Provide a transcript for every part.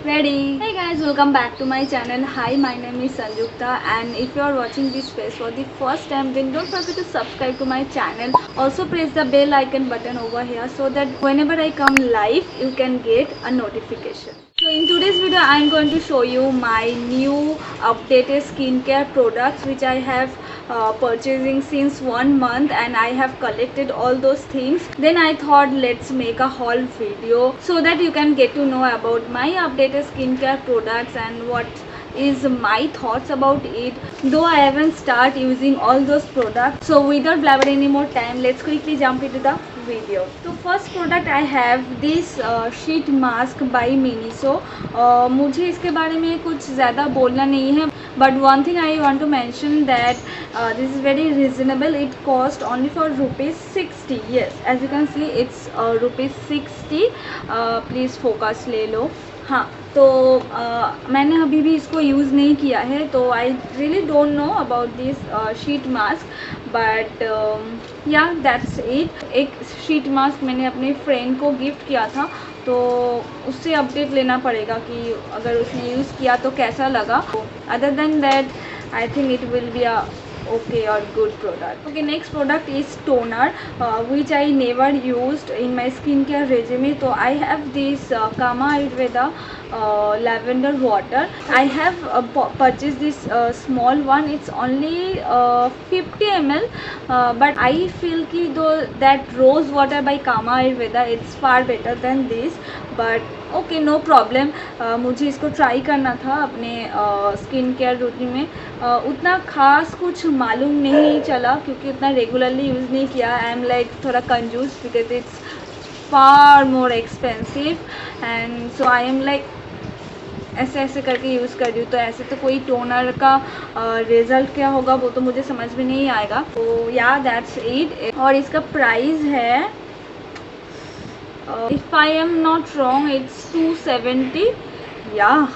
Ready? Hey guys, welcome back to my channel. Hi, my name is Sanjukta, and if you are watching this face for the first time, then don't forget to subscribe to my channel. Also press the bell icon button over here so that whenever I come live, you can get a notification. So in today's video, I am going to show you my new updated skincare products which I have purchasing since 1 month, and I have collected all those things. Then I thought let's make a haul video so that you can get to know about my updated skincare products and what is my thoughts about it, though I haven't started using all those products. So without blabber any more time, let's quickly jump into the video. So first product I have this sheet mask by Miniso. मुझे इसके बारे में कुछ ज़्यादा बोलना नहीं है, but one thing I want to mention that this is very reasonable. It cost only for ₹60. Yes, as you can see it's ₹60. Please focus ले लो. हाँ, तो मैंने अभी भी इसको यूज़ नहीं किया है, तो I really don't know about this sheet mask, but या दैट्स इट. एक शीट मास्क मैंने अपने फ्रेंड को गिफ्ट किया था, तो उससे अपडेट लेना पड़ेगा कि अगर उसने यूज़ किया तो कैसा लगा. Other than that I think it will be a okay or good product. Okay, next product is toner, which I never used in my skincare regime. So I have this Kama Ayurveda lavender water. I have purchased this small one. It's only 50 ml, but I feel ki though that rose water by Kama Ayurveda, it's far better than this. But okay, no problem. मुझे इसको try करना था अपने skin care routine में. उतना खास कुछ मालूम नहीं चला क्योंकि उतना रेगुलरली यूज़ नहीं किया. आई एम लाइक थोड़ा कंजूस because it's far more expensive, and so I am like ऐसे ऐसे करके यूज़ कर रही हूँ. तो ऐसे तो कोई टोनर का रिज़ल्ट क्या होगा वो तो मुझे समझ में नहीं आएगा. तो या दैट्स इट. और इसका प्राइस है, if I am not wrong, it's 270. Yeah,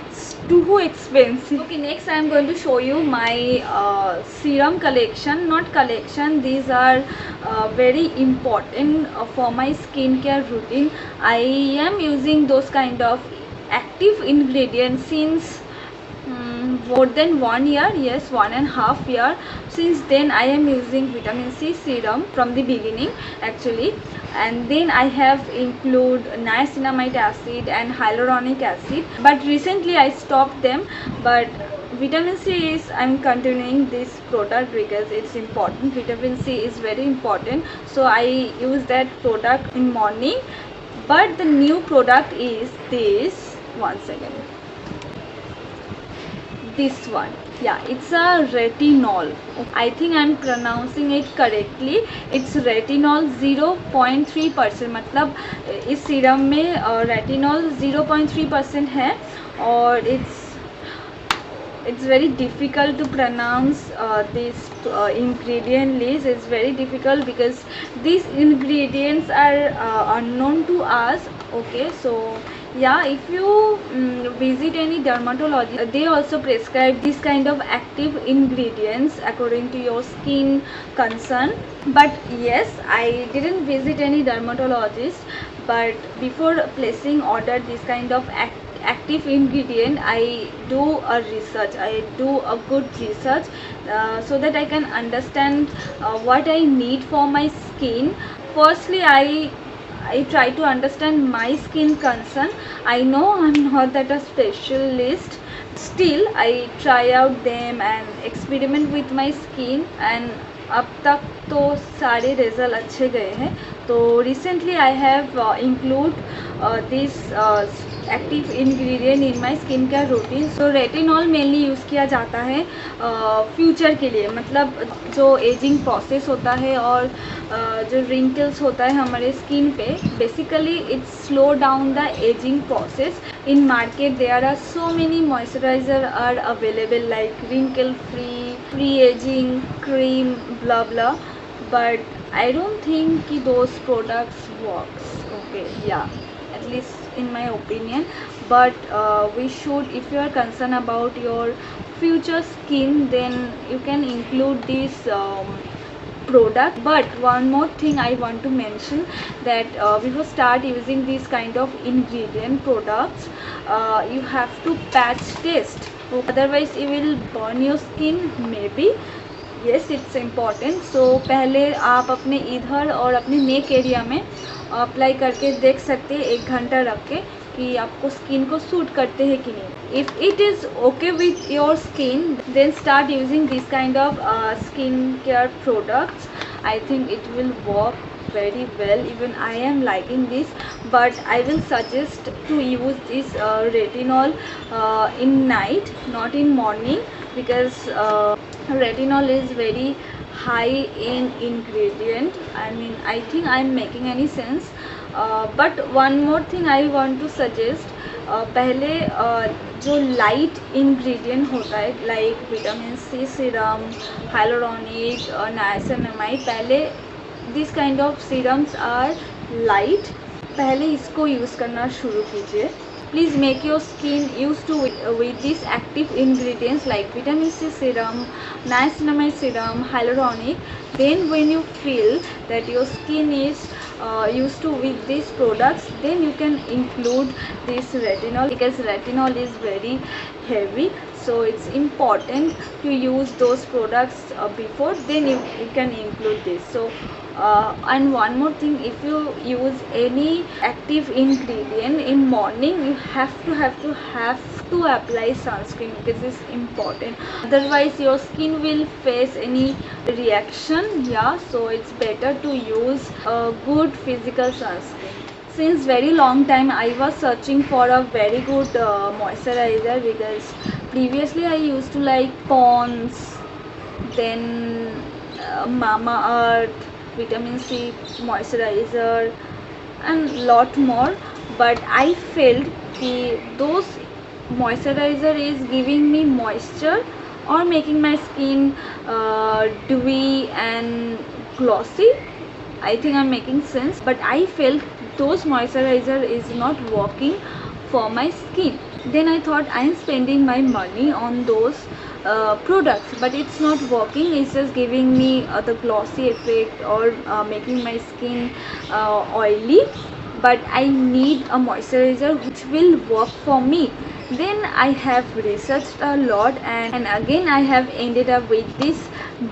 it's too expensive. Okay, next I am going to show you my serum collection. Not collection, these are very important for my skincare routine. I am using those kind of active ingredients since more than 1 year. Yes, 1.5 year. Since then I am using vitamin C serum from the beginning actually, and then I have include niacinamide acid and hyaluronic acid, but recently I stopped them. But vitamin C is, I'm continuing this product because it's important. Vitamin C is very important, so I use that product in morning. But the new product is this. One second. This one, yeah, it's a retinol. I think I'm pronouncing it correctly. It's retinol 0.3%. मतलब इस serum में retinol 0.3% है, और it's very difficult to pronounce this ingredient list. It's very difficult because these ingredients are unknown to us. Okay, so yeah, if you visit any dermatologist, they also prescribe this kind of active ingredients according to your skin concern. But yes, I didn't visit any dermatologist, but before placing order this kind of active ingredient, I do a research. I do a good research so that I can understand what I need for my skin. Firstly, I try to understand my skin concern. I know I'm not that a specialist, still I try out them and experiment with my skin, and अब तक तो सारे result अच्छे गए हैं. तो recently I have include this active ingredient in my skin care routine. So retinol mainly use किया जाता है फ्यूचर के लिए, मतलब जो एजिंग प्रोसेस होता है और जो रिंकल्स होता है हमारे स्किन पे, basically it's slow down the ageing process. In market there are so many moisturiser are available like wrinkle free aging cream blah blah, but I don't think ki those products works. Okay, yeah, at least in my opinion. But we should, if you are concerned about your future skin, then you can include this product. But one more thing I want to mention, that before start using these kind of ingredient products, you have to patch test, otherwise you will burn your skin maybe. yes, it's important. So पहले आप अपने इधर और अपने neck area में apply करके देख सकते हैं 1 घंटा रख के कि आपको स्किन को सूट करते हैं कि नहीं. If it is okay with your skin, then start using this kind of skin care products. I think it will work very well. Even I am liking this, but I will suggest to use this retinol in night, not in morning, because retinol is very high in ingredient. I mean, I think I am making any sense. But one more thing I want to suggest. पहले जो light ingredient होता है like vitamin C serum, hyaluronic, niacinamide, पहले this kind of serums are light. पहले इसको use करना शुरू कीजिए. Please make your skin used to with these active ingredients like vitamin C serum, niacinamide serum, hyaluronic. Then when you feel that your skin is used to with these products, then you can include this retinol, because retinol is very heavy. So it's important to use those products before, then you can include this. So and one more thing, if you use any active ingredient in morning, you have to apply sunscreen, because it's important, otherwise your skin will face any reaction. Yeah, so it's better to use a good physical sunscreen. Since very long time I was searching for a very good moisturizer, because previously I used to like Pond's, then Mama Earth vitamin C moisturizer and lot more, but I felt that those moisturizer is giving me moisture or making my skin dewy and glossy. I think I'm making sense, but I felt those moisturizer is not working for my skin. Then I thought I'm spending my money on those products, but it's not working. It's just giving me the glossy effect or making my skin oily. But I need a moisturizer which will work for me. Then I have researched a lot, and again I have ended up with this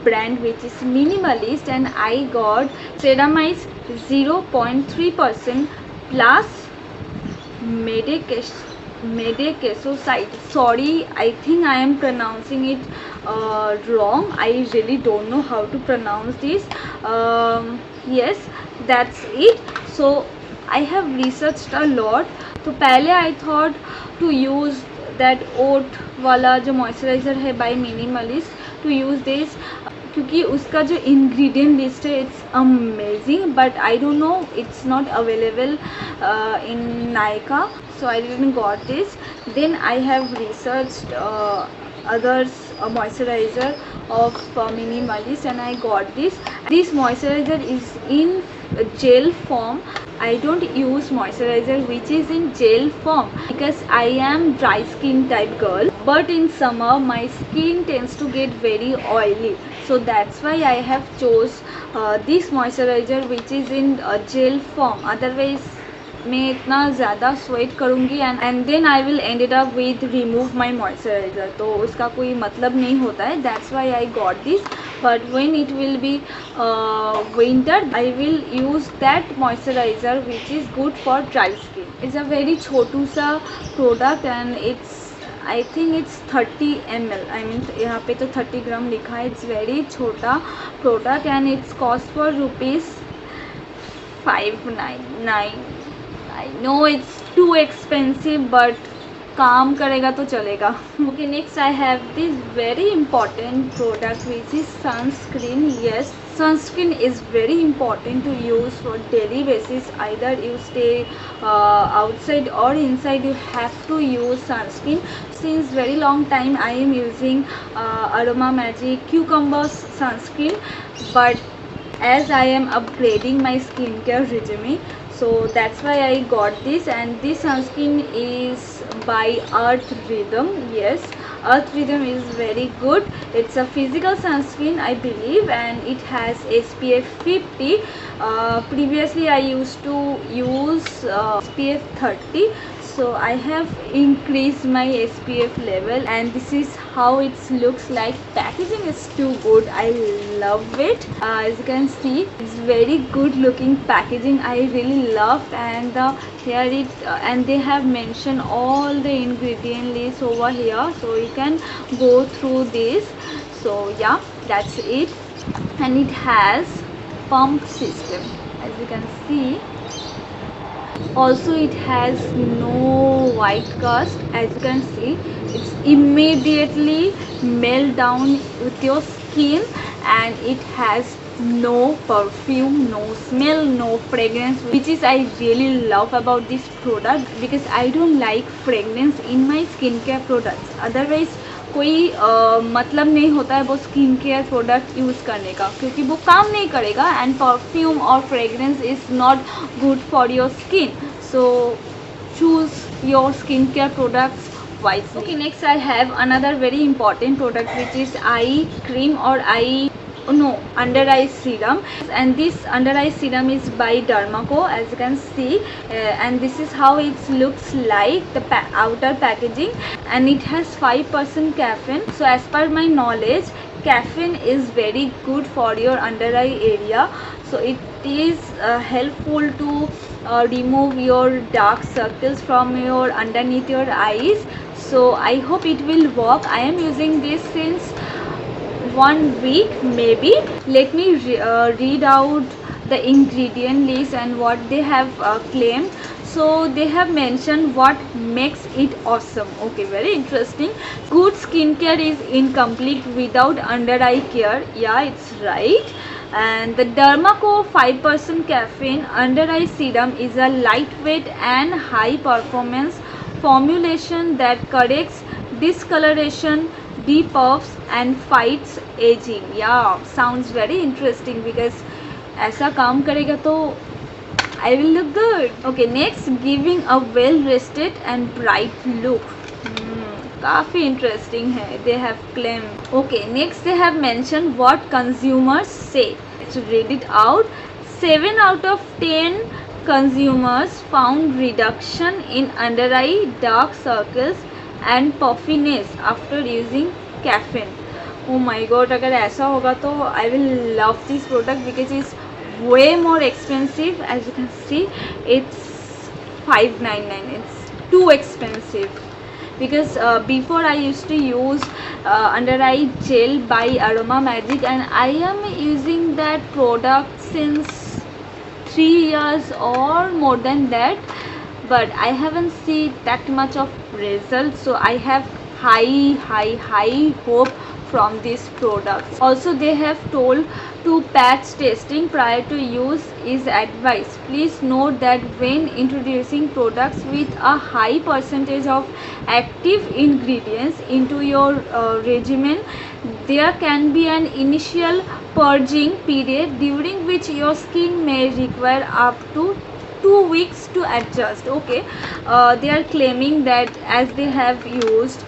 brand which is Minimalist, and I got ceramide 0.3% plus medicasoside. Sorry, I think I am pronouncing it wrong. I really don't know how to pronounce this. Yes, that's it. So I have researched a lot. तो पहले I thought to use that oat वाला जो moisturizer है by Minimalist, to use this, क्योंकि उसका जो ingredient list है it's amazing, but I don't know, it's not available in Nykaa, so I didn't got this. Then I have researched others moisturizer of Minimalist, and I got this. This moisturizer is in gel form. I don't use moisturizer which is in gel form because I am dry skin type girl, but in summer my skin tends to get very oily, so that's why I have chose this moisturizer which is in gel form. Otherwise मैं इतना ज़्यादा sweat करूँगी and then I will end it up with remove my moisturiser, तो उसका कोई मतलब नहीं होता है. That's why I got this. But when it will be winter I will use that moisturiser which is good for dry skin. It's a very छोटू सा product and it's I think it's 30 ml. I mean यहाँ पे तो 30 gram लिखा है. It's very छोटा product and it's cost for ₹599. I know it's too expensive, but काम करेगा तो चलेगा. Okay, next I have this very important product which is sunscreen. Yes, sunscreen is very important to use for daily basis. Either you stay outside or inside, you have to use sunscreen. Since very long time I am using Aroma Magic Cucumber sunscreen, but as I am upgrading my skincare regime, so that's why I got this. And this sunscreen is by Rhythm. Yes, Earth Rhythm is very good. It's a physical sunscreen, I believe, and it has SPF 50. Previously I used to use SPF 30, so I have increased my SPF level, and this is how it looks like. Packaging is too good, I love it. As you can see, it's very good looking packaging, I really love. And here it and they have mentioned all the ingredient list over here, so you can go through this. So yeah, that's it. And it has pump system, as you can see. Also it has no white cast, as you can see. It's immediately melt down with your skin, and it has no perfume, no smell, no fragrance, which is I really love about this product, because I don't like fragrance in my skincare products. Otherwise कोई मतलब नहीं होता है वो skin care product use करने का, क्योंकि वो काम नहीं करेगा, एंड परफ्यूम और fragrance is not good for your skin. So choose your skincare products wisely. Okay, next I have another very important product, which is eye cream or under eye serum. And this under eye serum is by Derma, as you can see. And this is how it looks like, the outer packaging, and it has 5% caffeine. So as per my knowledge, caffeine is very good for your under eye area, so it is helpful to remove your dark circles from your underneath your eyes. So I hope it will work. I am using this since 1 week maybe. Let me read out the ingredient list and what they have claimed. So they have mentioned what makes it awesome. Okay, very interesting. Good skincare is incomplete without under eye care. Yeah, it's right. And the Derma 5% caffeine under eye serum is a lightweight and high performance formulation that corrects discoloration, depuffs and fights aging. Yeah, sounds very interesting, because ऐसा काम करेगा तो I will look good. Okay, next, giving a well rested and bright look. काफ़ी interesting है, they have claimed. Okay, next they have mentioned what consumers say. Let's read it out. 7 out of 10 consumers found reduction in under eye dark circles and puffiness after using caffeine. Oh my god, अगर ऐसा होगा तो I will love this product, because it's way more expensive. As you can see, it's $5.99. It's too expensive, because before I used to use under eye gel by Aroma Magic, and I am using that product since 3 years or more than that, but I haven't seen that much of results. So I have high hope from these products. Also they have told to patch testing prior to use is advised. Please note that when introducing products with a high percentage of active ingredients into your regimen, there can be an initial purging period during which your skin may require up to 2 weeks to adjust. Okay, they are claiming that as they have used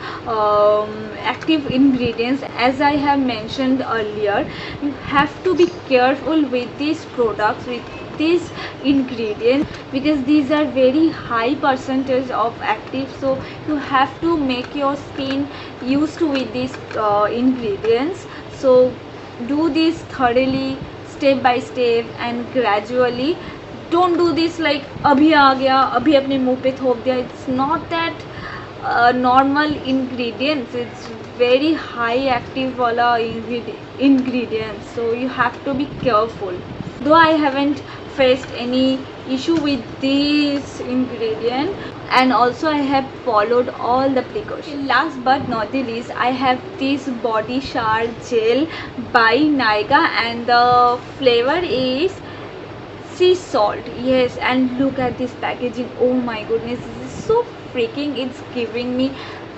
active ingredients, as I have mentioned earlier, you have to be careful with these products, with these ingredients, because these are very high percentage of active. So you have to make your skin used to with these ingredients. So do this thoroughly, step by step and gradually. Don't do this like अभी आ गया अभी अपने मुंह पे थोप दिया. It's not that normal ingredients. It's very high active wala ingredients, so you have to be careful. Though I haven't faced any issue with this ingredient, and also I have followed all the precautions. Last but not the least, I have this body shower gel by Nykaa, and the flavor is sea salt. Yes, and look at this packaging. Oh my goodness, this is so freaking, it's giving me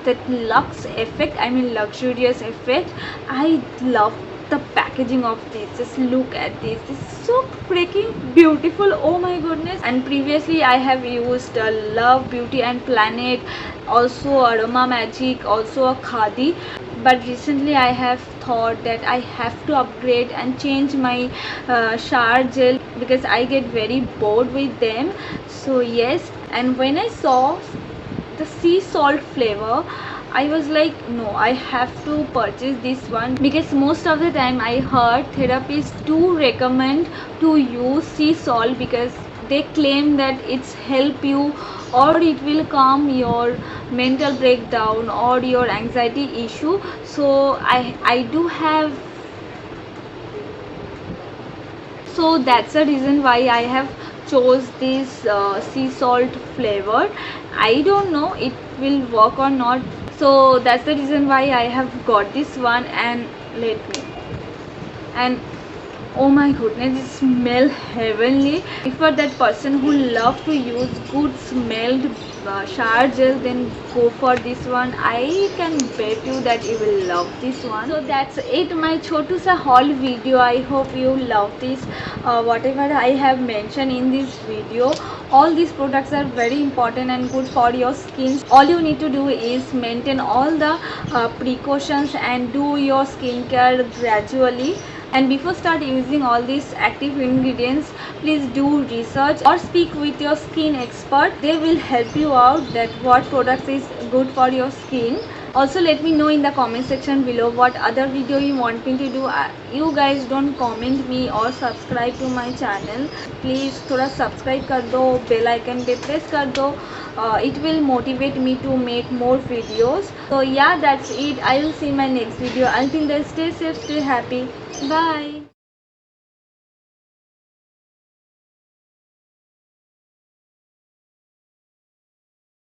that luxe effect, I mean luxurious effect. I love the packaging of this, just look at this. This is so freaking beautiful, oh my goodness. And previously I have used Love Beauty and Planet, also Aroma Magic, also a Khadi, but recently I have thought that I have to upgrade and change my shower gel because I get very bored with them. So yes, and when I saw the sea salt flavor, I was like, no, I have to purchase this one, because most of the time I heard therapists do recommend to use sea salt because they claim that it's help you or it will calm your mental breakdown or your anxiety issue. So I do have, so that's the reason why I have chose this sea salt flavor. I don't know it will work or not, so that's the reason why I have got this one. And let me, and oh my goodness, it smells heavenly. If you're that person who love to use good smelled shower gel, then go for this one. I can bet you that you will love this one. So that's it, my chotu sa haul video. I hope you love this. Whatever I have mentioned in this video, all these products are very important and good for your skin. All you need to do is maintain all the precautions and do your skincare gradually. And before start using all these active ingredients, please do research or speak with your skin expert. They will help you out that what products is good for your skin. Also let me know in the comment section below what other video you want me to do. You guys don't comment me or subscribe to my channel. Please थोड़ा subscribe कर दो, bell icon पे press कर दो. It will motivate me to make more videos. So yeah, that's it. I will see my next video. Until then, stay safe, stay happy. Bye.